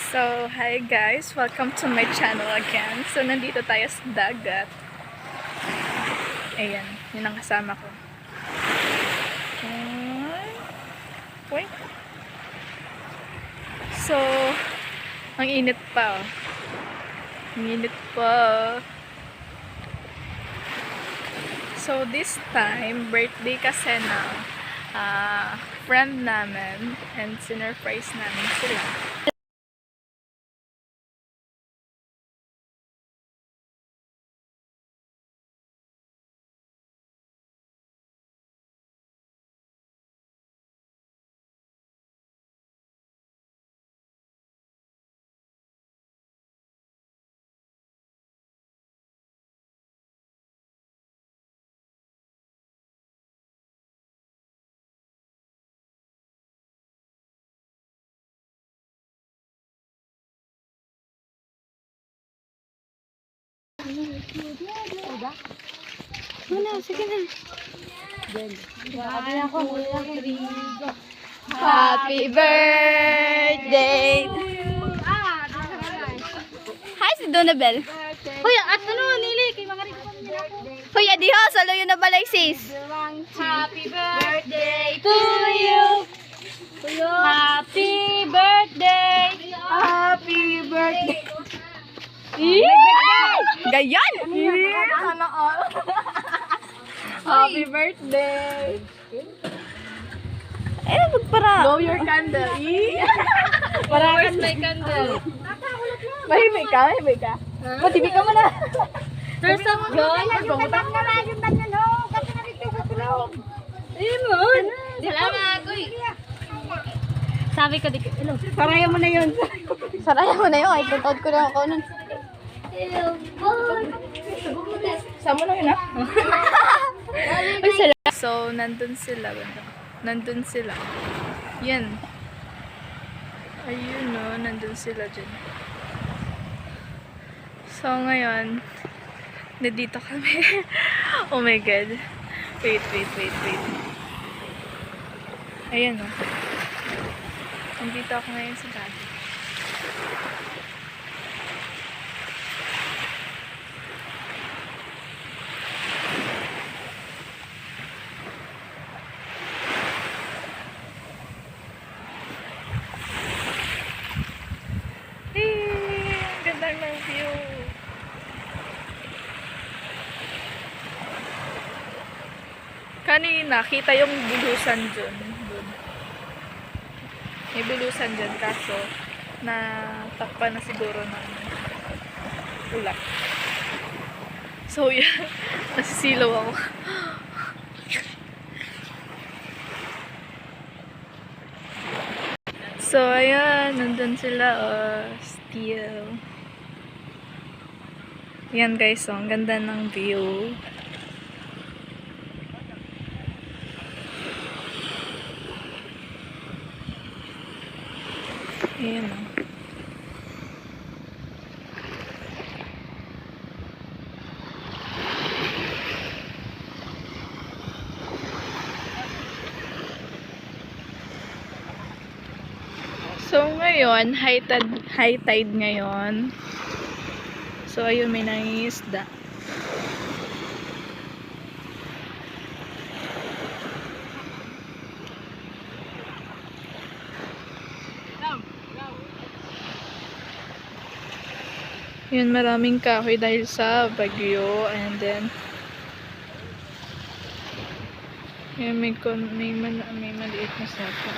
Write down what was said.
So, hi guys! Welcome to my channel again. So, nandito tayo sa dagat. Ayan, yun ang kasama ko. Wait. So, ang init pa. Ang init pa. So, this time, birthday kasi na friend namin and sinurprise namin sila. Sige na. Happy birthday to you. Hi, si Donabel. Hoy, at ano, nili, kay mga rito kami nila ko. Hoy, adiho, salo yun na balay sis. Happy birthday to you. Happy birthday. Happy birthday. Gayan! Sana all. Happy birthday. Eh, magpara. Blow your candle. Parakas may candle. Mahimik ka, mahimik ka. Matibig ka mo na. There's some girl. Ayun. Salamat, uy. Sabi ko di ko. Saraya mo na yun. Saraya mo na yun. Ay, print ko na ako nun. Sama na yun, ha? Ay, salamat. So, nandun sila. Nandun sila. Yan. Ayun, no. Nandun sila dyan. So, ngayon, nandito kami. Oh my God. Wait. Ayan, no. Nandito ako ngayon sa dagat. Ganda ng view. Kanina, kita yung bulusan dyan. May bulusan dyan, kaso natakpan na siguro ng ulap. So, yan. Nasisilaw ako. So, ayan. Nandun sila. Still. Yan guys. So, ang ganda ng view. Ayan o. So, ngayon, high tide ngayon. So, ayun, may nangingisda. Yun, maraming kahoy dahil sa bagyo. And then, yun, may maliit na sapa.